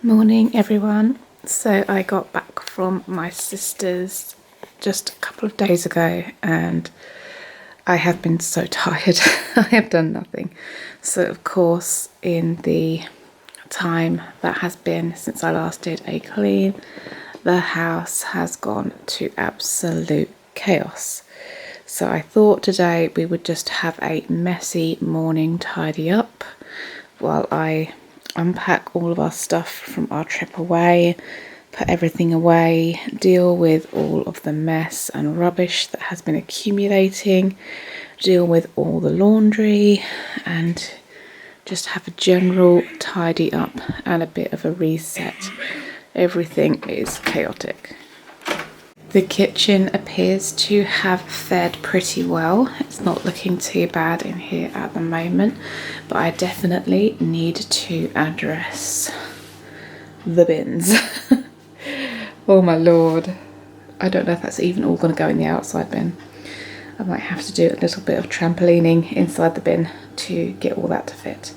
Morning everyone. So I got back from my sister's just a couple of days ago and I have been so tired. I have done nothing. So of course in the time that has been since I last did a clean, the house has gone to absolute chaos. So I thought today we would just have a messy morning tidy up while I unpack all of our stuff from our trip away, put everything away, deal with all of the mess and rubbish that has been accumulating, deal with all the laundry, and just have a general tidy up and a bit of a reset. Everything is chaotic. The kitchen appears to have fared pretty well. It's not looking too bad in here at the moment, but I definitely need to address the bins. Oh my lord. I don't know if that's even all going to go in the outside bin. I might have to do a little bit of trampolining inside the bin to get all that to fit.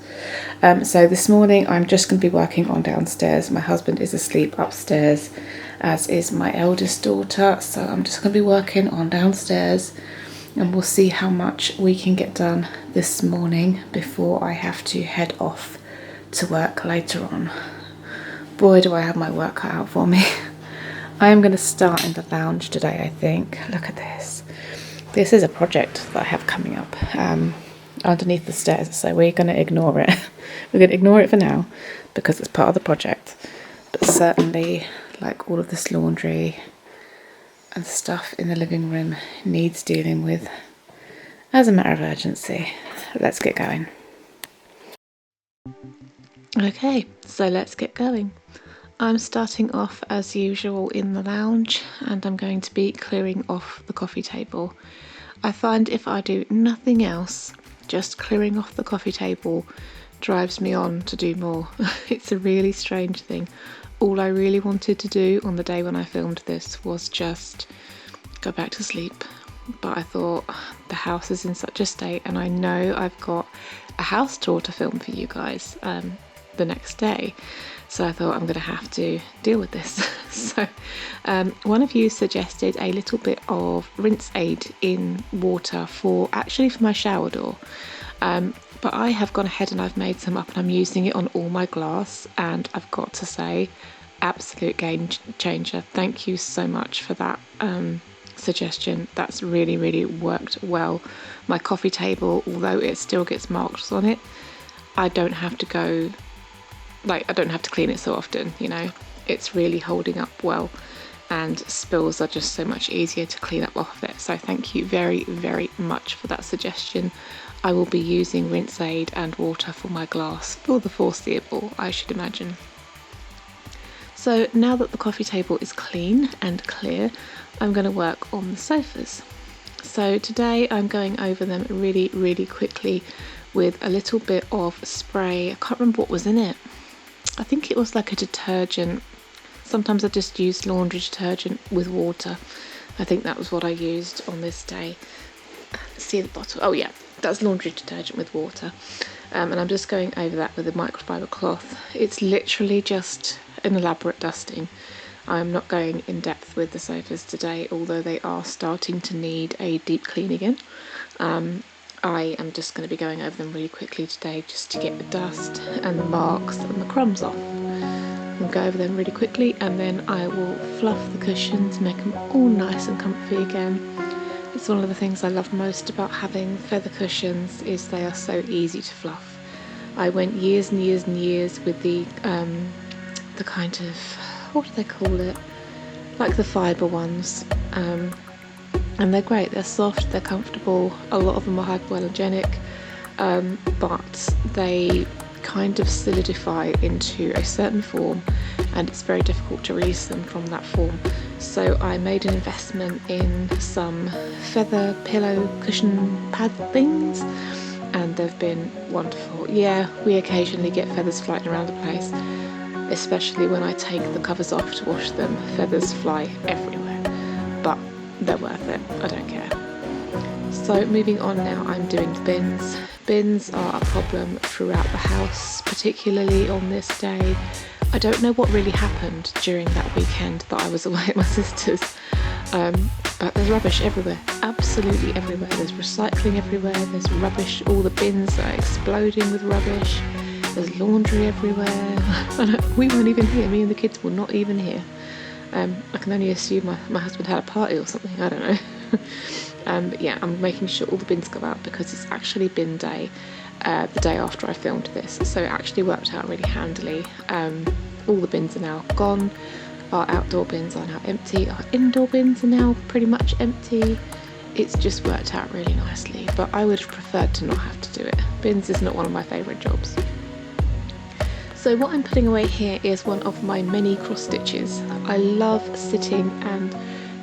So this morning I'm just going to be working on downstairs. My husband is asleep upstairs, as is my eldest daughter, so I'm just going to be working on downstairs and we'll see how much we can get done this morning before I have to head off to work later on. Boy, do I have my work cut out for me. I am going to start in the lounge today, I think. Look at this. This is a project that I have coming up underneath the stairs, so we're going to ignore it. We're going to ignore it for now because it's part of the project, but certainly like all of this laundry and stuff in the living room needs dealing with as a matter of urgency. Let's get going. Okay, so let's get going. I'm starting off as usual in the lounge and I'm going to be clearing off the coffee table. I find if I do nothing else, just clearing off the coffee table drives me on to do more. It's a really strange thing. All I really wanted to do on the day when I filmed this was just go back to sleep. But I thought the house is in such a state and I know I've got a house tour to film for you guys the next day. So I thought I'm going to have to deal with this. So one of you suggested a little bit of rinse aid in water for my shower door. But I have gone ahead and I've made some up and I'm using it on all my glass, and I've got to say, absolute game changer. Thank you so much for that suggestion. That's really worked well. My coffee table, although it still gets marks on it, I don't have to clean it so often, you know. It's really holding up well and spills are just so much easier to clean up off of it. So thank you very much for that suggestion. I will be using rinse aid and water for my glass for the foreseeable, I should imagine. So now that the coffee table is clean and clear, I'm going to work on the sofas. So today I'm going over them really quickly with a little bit of spray. I can't remember what was in it. I think it was like a detergent. Sometimes I just use laundry detergent with water. I think that was what I used on this day. Let's see the bottle. Oh yeah, that's laundry detergent with water. And I'm just going over that with a microfiber cloth. It's literally just an elaborate dusting. I'm not going in depth with the sofas today, although they are starting to need a deep clean again. I am just going to be going over them really quickly today just to get the dust and the marks and the crumbs off. I'll go over them really quickly and then I will fluff the cushions, make them all nice and comfy again. It's one of the things I love most about having feather cushions is they are so easy to fluff. I went years and years with the kind of, what do they call it? Like the fibre ones. And they're great, they're soft, they're comfortable, a lot of them are hypoallergenic, but they kind of solidify into a certain form and it's very difficult to release them from that form. So I made an investment in some feather pillow cushion pad things and they've been wonderful. Yeah, we occasionally get feathers flying around the place, especially when I take the covers off to wash them. Feathers fly everywhere, but they're worth it, I don't care. So moving on now, I'm doing the bins. Bins are a problem throughout the house, particularly on this day. I don't know what really happened during that weekend that I was away at my sister's, but there's rubbish everywhere, absolutely everywhere. There's recycling everywhere, there's rubbish, all the bins are exploding with rubbish, there's laundry everywhere. We weren't even here, me and the kids were not even here. I can only assume my husband had a party or something, I don't know. But yeah, I'm making sure all the bins go out because it's actually bin day the day after I filmed this, so it actually worked out really handily. All the bins are now gone, our outdoor bins are now empty, our indoor bins are now pretty much empty. It's just worked out really nicely, but I would have preferred to not have to do it. Bins is not one of my favourite jobs. So what I'm putting away here is one of my many cross stitches. I love sitting and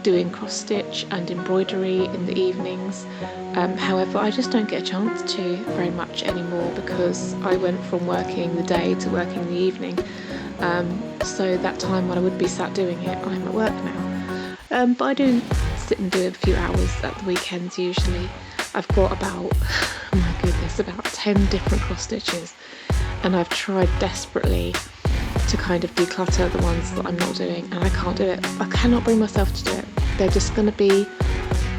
doing cross stitch and embroidery in the evenings. However, I just don't get a chance to very much anymore because I went from working the day to working the evening. So that time when I would be sat doing it, I'm at work now. But I do sit and do a few hours at the weekends usually. I've got about, oh my goodness, about 10 different cross stitches, and I've tried desperately to kind of declutter the ones that I'm not doing, and I can't do it. I cannot bring myself to do it. They're just going to be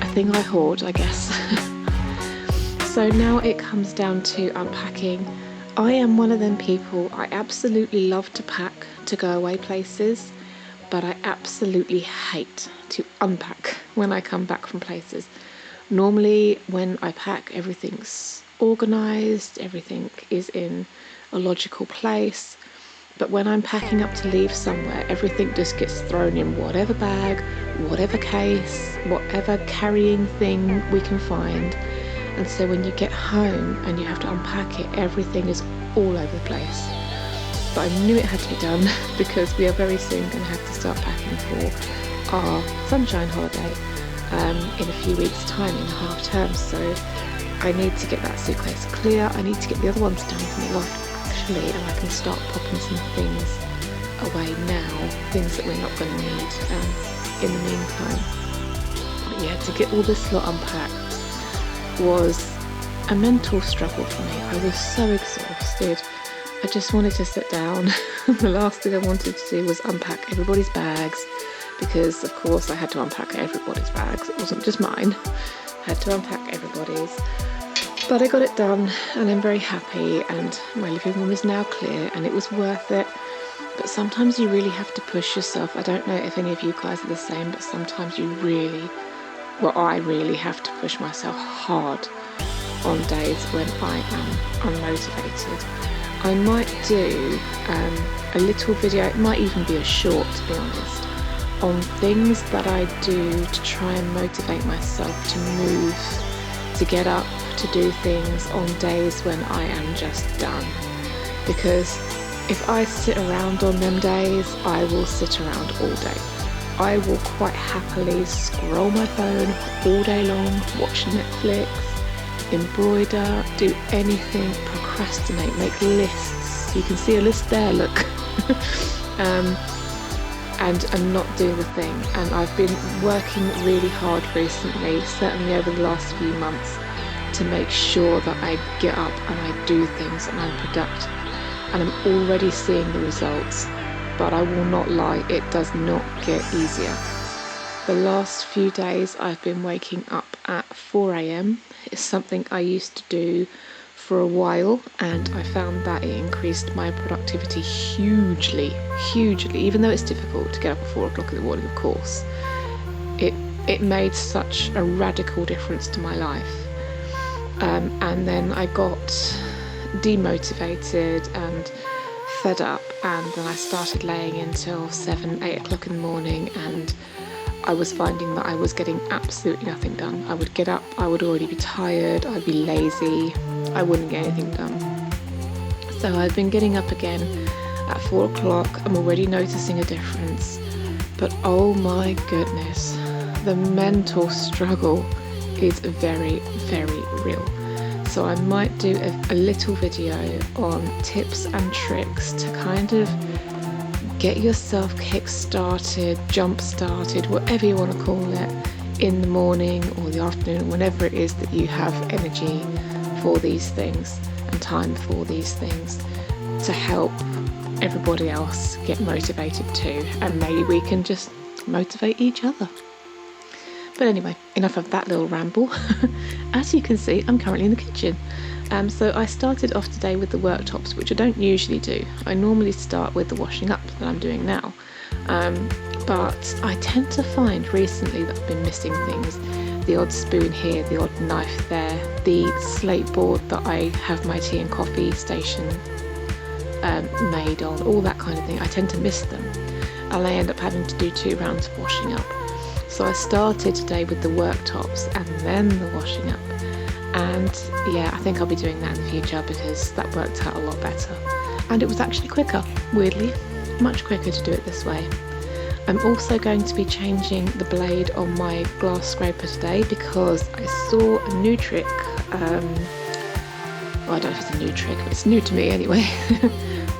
a thing I hoard, I guess. So now it comes down to unpacking. I am one of them people, I absolutely love to pack to go away places, but I absolutely hate to unpack when I come back from places. Normally when I pack, everything's organised, everything is in a logical place. But when I'm packing up to leave somewhere, everything just gets thrown in whatever bag, whatever case, whatever carrying thing we can find. And so when you get home and you have to unpack it, everything is all over the place. But I knew it had to be done because we are very soon going to have to start packing for our sunshine holiday in a few weeks' time in half term. So I need to get that suitcase clear. I need to get the other ones down from the loft and I can start popping some things away now, things that we're not going to need in the meantime. But yeah, to get all this lot unpacked was a mental struggle for me. I was so exhausted. I just wanted to sit down. The last thing I wanted to do was unpack everybody's bags, because of course I had to unpack everybody's bags. It wasn't just mine. I had to unpack everybody's. But I got it done and I'm very happy, and my living room is now clear and it was worth it. But sometimes you really have to push yourself. I don't know if any of you guys are the same, but sometimes you really, well, I really have to push myself hard on days when I am unmotivated. I might do a little video, it might even be a short to be honest, on things that I do to try and motivate myself to move, to get up, to do things on days when I am just done. Because if I sit around on them days, I will sit around all day. I will quite happily scroll my phone all day long, watch Netflix, embroider, do anything, procrastinate, make lists. You can see a list there, look. and not do the thing. And I've been working really hard recently, certainly over the last few months, to make sure that I get up and I do things and I'm productive. And I'm already seeing the results, but I will not lie, it does not get easier. The last few days I've been waking up at 4 a.m. It's something I used to do for a while, and I found that it increased my productivity hugely, even though it's difficult to get up at 4 o'clock in the morning, of course. It made such a radical difference to my life. And then I got demotivated and fed up, and then I started laying until 7, 8 o'clock in the morning, and I was finding that I was getting absolutely nothing done. I would get up, I would already be tired, I'd be lazy, I wouldn't get anything done. So I've been getting up again at 4 o'clock, I'm already noticing a difference, but oh my goodness, the mental struggle is very, very real. So I might do a little video on tips and tricks to kind of get yourself kick-started, jump-started, whatever you want to call it, in the morning or the afternoon, whenever it is that you have energy for these things and time for these things, to help everybody else get motivated too, and maybe we can just motivate each other. But anyway, enough of that little ramble. As you can see, I'm currently in the kitchen. So I started off today with the worktops, which I don't usually do. I normally start with the washing up that I'm doing now. But I tend to find recently that I've been missing things. The odd spoon here, the odd knife there, the slate board that I have my tea and coffee station made on, all that kind of thing. I tend to miss them, and I end up having to do 2 rounds of washing up. So I started today with the worktops and then the washing up, and yeah, I think I'll be doing that in the future because that worked out a lot better, and it was actually quicker, weirdly, much quicker to do it this way. I'm also going to be changing the blade on my glass scraper today because I saw a new trick, well, I don't know if it's a new trick, but it's new to me anyway,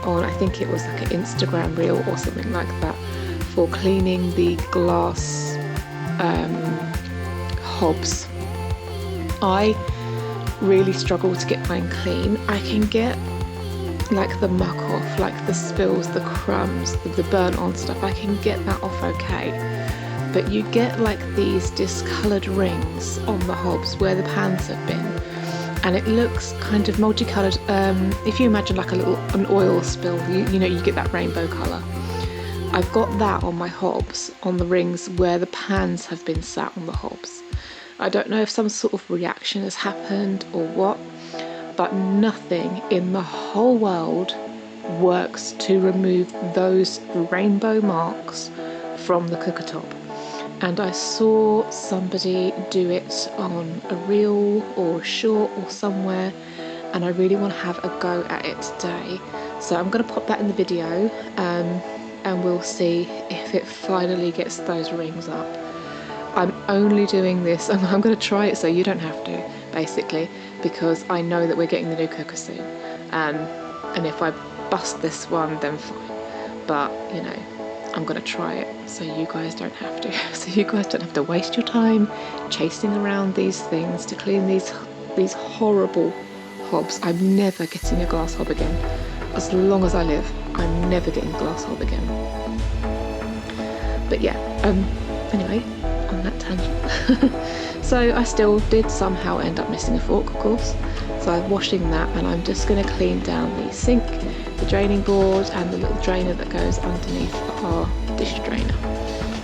on, I think it was like an Instagram reel or something like that, for cleaning the glass hobs. I really struggle to get mine clean. I can get like the muck off, like the spills, the crumbs, the burnt on stuff, I can get that off okay. But you get like these discoloured rings on the hobs where the pans have been, and it looks kind of multicoloured. If you imagine like an oil spill, you know, you get that rainbow colour. I've got that on my hobs, on the rings where the pans have been sat on the hobs. I don't know if some sort of reaction has happened or what, but nothing in the whole world works to remove those rainbow marks from the cooker top. And I saw somebody do it on a reel or a short or somewhere, and I really want to have a go at it today. So I'm going to pop that in the video, and we'll see if it finally gets those rings up. I'm only doing this, and I'm going to try it so you don't have to, basically, because I know that we're getting the new cooker soon, and if I bust this one then fine, but you know, I'm going to try it so you guys don't have to, so you guys don't have to waste your time chasing around these things to clean these horrible hobs. I'm never getting a glass hob again. As long as I live, I'm never getting a glass hob again. But yeah, anyway, on that tangent. So I still did somehow end up missing a fork, of course. So I'm washing that, and I'm just going to clean down the sink, the draining board, and the little drainer that goes underneath our dish drainer.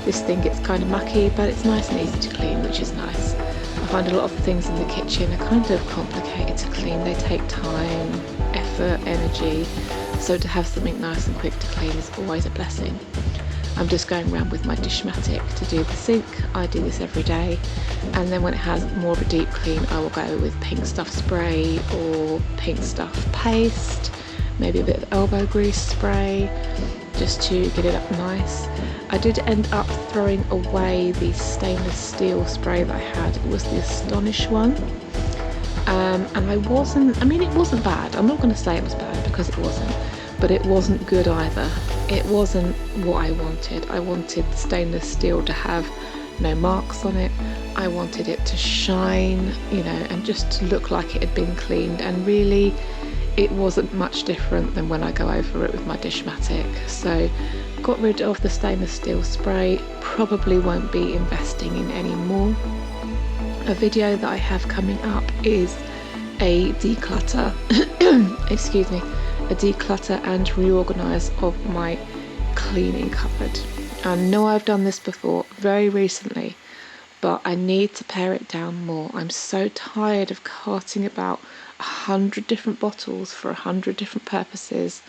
This thing gets kind of mucky, but it's nice and easy to clean, which is nice. I find a lot of things in the kitchen are kind of complicated to clean. They take time, effort, energy, so to have something nice and quick to clean is always a blessing. I'm just going around with my Dishmatic to do the sink. I do this every day, and then when it has more of a deep clean, I will go with Pink Stuff spray or Pink Stuff paste, maybe a bit of elbow grease spray, just to get it up nice. I did end up throwing away the stainless steel spray that I had. It was the Astonish one, and it wasn't bad. I'm not going to say it was bad because it wasn't, but it wasn't good either. It wasn't what I wanted. I wanted stainless steel to have no marks on it. I wanted it to shine, you know, and just to look like it had been cleaned, and really it wasn't much different than when I go over it with my Dishmatic. So got rid of the stainless steel spray, probably won't be investing in any more. A video that I have coming up is a declutter, excuse me, a declutter and reorganise of my cleaning cupboard. I know I've done this before very recently, but I need to pare it down more. I'm so tired of carting about 100 different bottles for 100 different purposes.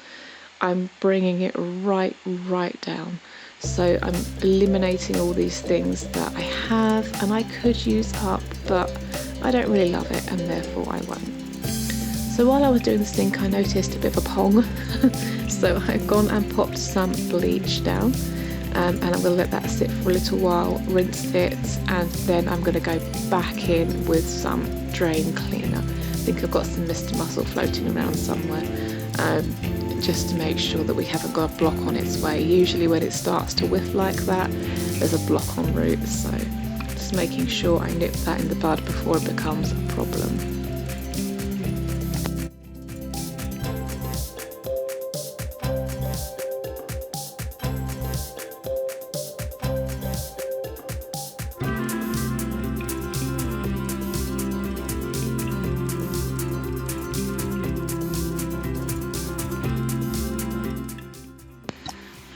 I'm bringing it right down. So I'm eliminating all these things that I have and I could use up, but I don't really love it, and therefore I won't. So while I was doing the sink, I noticed a bit of a pong. So I've gone and popped some bleach down, and I'm going to let that sit for a little while, rinse it, and then I'm going to go back in with some drain cleaner. I think I've got some Mr. Muscle floating around somewhere, just to make sure that we haven't got a block on its way. Usually when it starts to whiff like that, there's a block en route, so just making sure I nip that in the bud before it becomes a problem.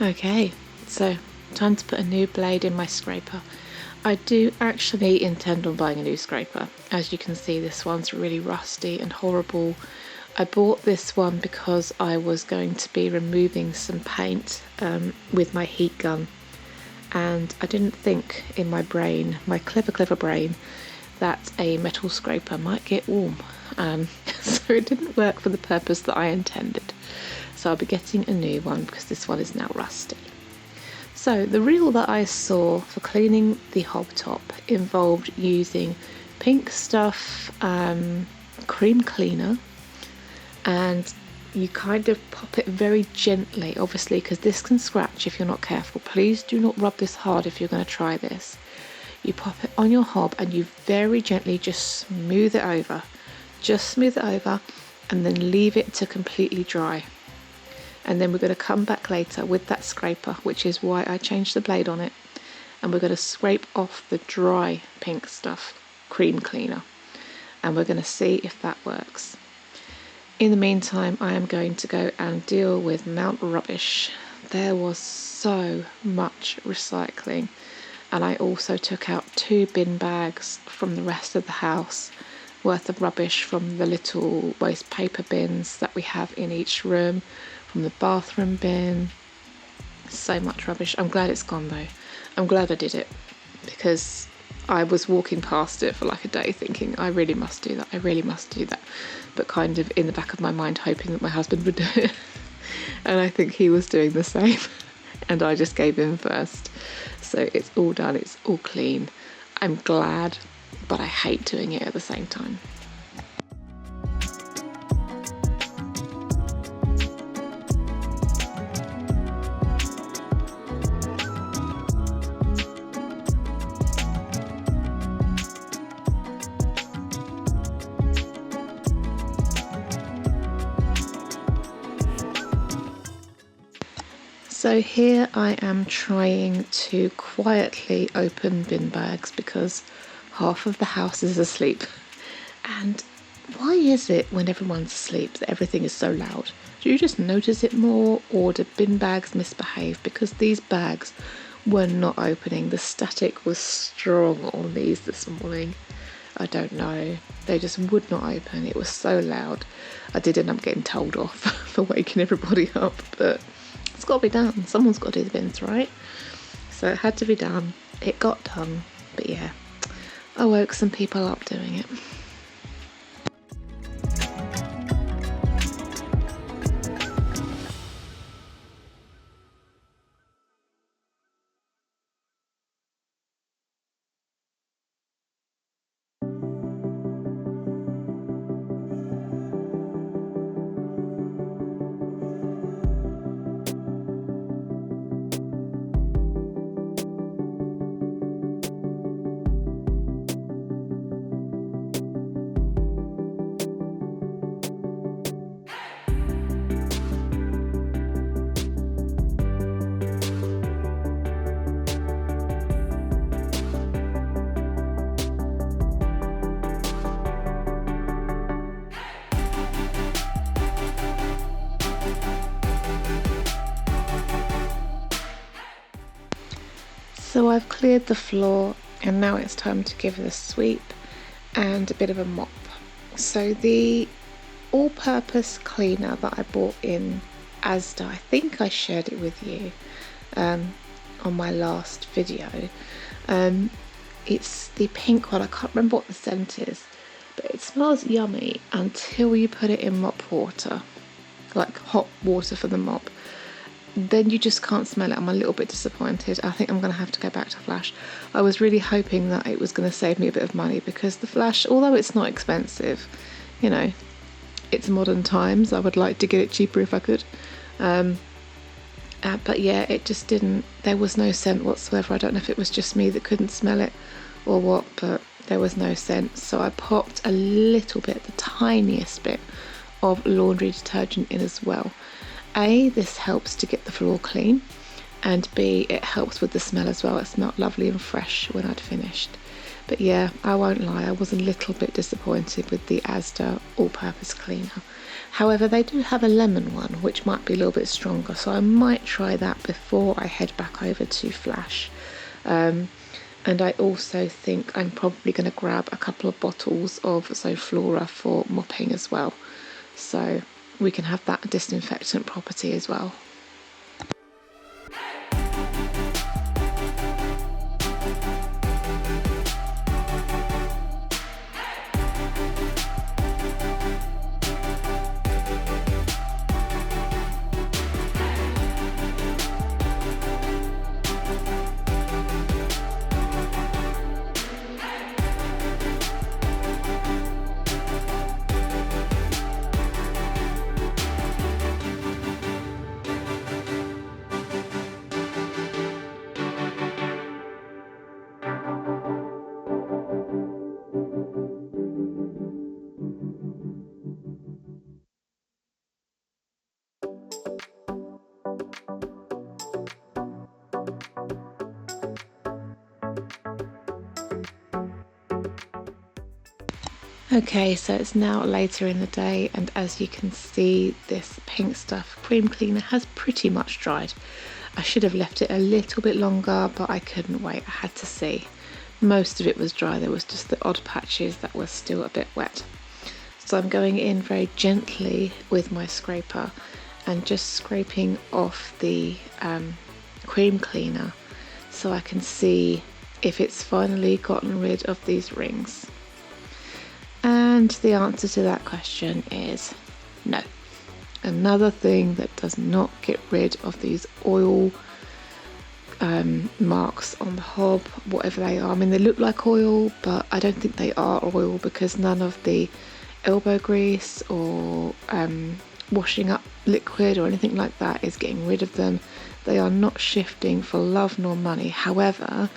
Okay, so time to put a new blade in my scraper. I do actually intend on buying a new scraper. As you can see, this one's really rusty and horrible. I bought this one because I was going to be removing some paint with my heat gun, and I didn't think in my brain, my clever brain, that a metal scraper might get warm. So it didn't work for the purpose that I intended. So I'll be getting a new one because this one is now rusty. So the reel that I saw for cleaning the hob top involved using Pink Stuff cream cleaner, and you kind of pop it very gently, obviously, because this can scratch if you're not careful. Please do not rub this hard if you're going to try this. You pop it on your hob and you very gently just smooth it over. Just smooth it over and then leave it to completely dry. And then we're going to come back later with that scraper, which is why I changed the blade on it, and we're going to scrape off the dry Pink Stuff cream cleaner, and we're going to see if that works. In the meantime, I am going to go and deal with Mount Rubbish. There was so much recycling, and I also took out 2 bin bags from the rest of the house worth of rubbish from the little waste paper bins that we have in each room, from the bathroom bin. So much rubbish. I'm glad it's gone though. I'm glad I did it, because I was walking past it for like a day thinking I really must do that, but kind of in the back of my mind hoping that my husband would do it. And I think he was doing the same and I just gave in first. So it's all done, it's all clean. I'm glad, but I hate doing it at the same time. So here I am trying to quietly open bin bags because half of the house is asleep. And why is it when everyone's asleep that everything is so loud? Do you just notice it more, or do bin bags misbehave? Because these bags were not opening. The static was strong on these this morning. I don't know. They just would not open. It was so loud. I did end up getting told off for waking everybody up, but it's got to be done. Someone's got to do the bins, right? So it had to be done. It got done. But yeah, I woke some people up doing it. So I've cleared the floor and now it's time to give it a sweep and a bit of a mop. So the all-purpose cleaner that I bought in Asda, I think I shared it with you on my last video. It's the pink one. I can't remember what the scent is, but it smells yummy until you put it in mop water, like hot water for the mop. Then you just can't smell it. I'm a little bit disappointed. I think I'm going to have to go back to Flash. I was really hoping that it was going to save me a bit of money, because the Flash, although it's not expensive, you know, it's modern times. I would like to get it cheaper if I could. But yeah, it just didn't, there was no scent whatsoever. I don't know if it was just me that couldn't smell it or what, but there was no scent. So I popped a little bit, the tiniest bit of laundry detergent in as well. A, this helps to get the floor clean, and B, it helps with the smell as well. It smelled lovely and fresh when I'd finished. But yeah, I won't lie, I was a little bit disappointed with the Asda all-purpose cleaner. However, they do have a lemon one, which might be a little bit stronger, so I might try that before I head back over to Flash. And I also think I'm probably going to grab a couple of bottles of Zoflora for mopping as well, so we can have that disinfectant property as well. Okay, so it's now later in the day, and as you can see, this pink stuff cream cleaner has pretty much dried. I should have left it a little bit longer, but I couldn't wait. I had to see. Most of it was dry, there was just the odd patches that were still a bit wet. So I'm going in very gently with my scraper and just scraping off the cream cleaner so I can see if it's finally gotten rid of these rings. And the answer to that question is no. Another thing that does not get rid of these oil marks on the hob, whatever they are. I mean, they look like oil, but I don't think they are oil, because none of the elbow grease or washing up liquid or anything like that is getting rid of them. They are not shifting for love nor money. However,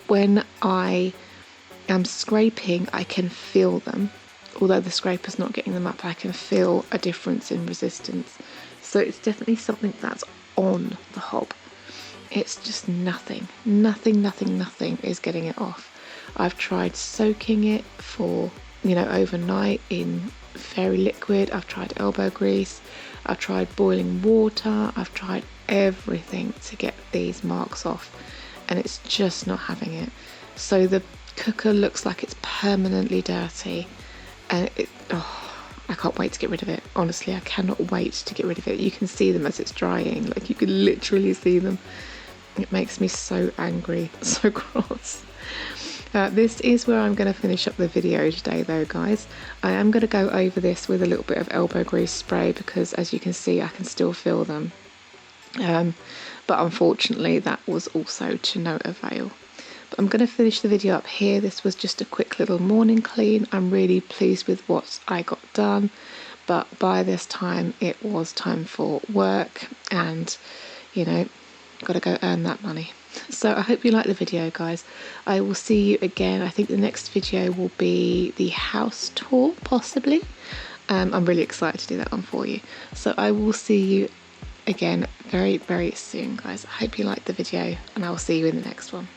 when I am scraping, I can feel them. Although the scraper's not getting them up, I can feel a difference in resistance. So it's definitely something that's on the hob. It's just nothing is getting it off. I've tried soaking it for, overnight in fairy liquid. I've tried elbow grease. I've tried boiling water. I've tried everything to get these marks off, and it's just not having it. So the cooker looks like it's permanently dirty, and I can't wait to get rid of it. Honestly, I cannot wait to get rid of it. You can see them as it's drying, like you can literally see them. It makes me so angry, so cross. This is where I'm going to finish up the video today though, guys. I am going to go over this with a little bit of elbow grease spray, because as you can see, I can still feel them. But unfortunately that was also to no avail. But I'm going to finish the video up here. This was just a quick little morning clean. I'm really pleased with what I got done, but by this time it was time for work, and got to go earn that money. So I hope you liked the video, guys. I will see you again. I think the next video will be the house tour, possibly. I'm really excited to do that one for you. So I will see you again very, very soon, guys. I hope you liked the video, and I will see you in the next one.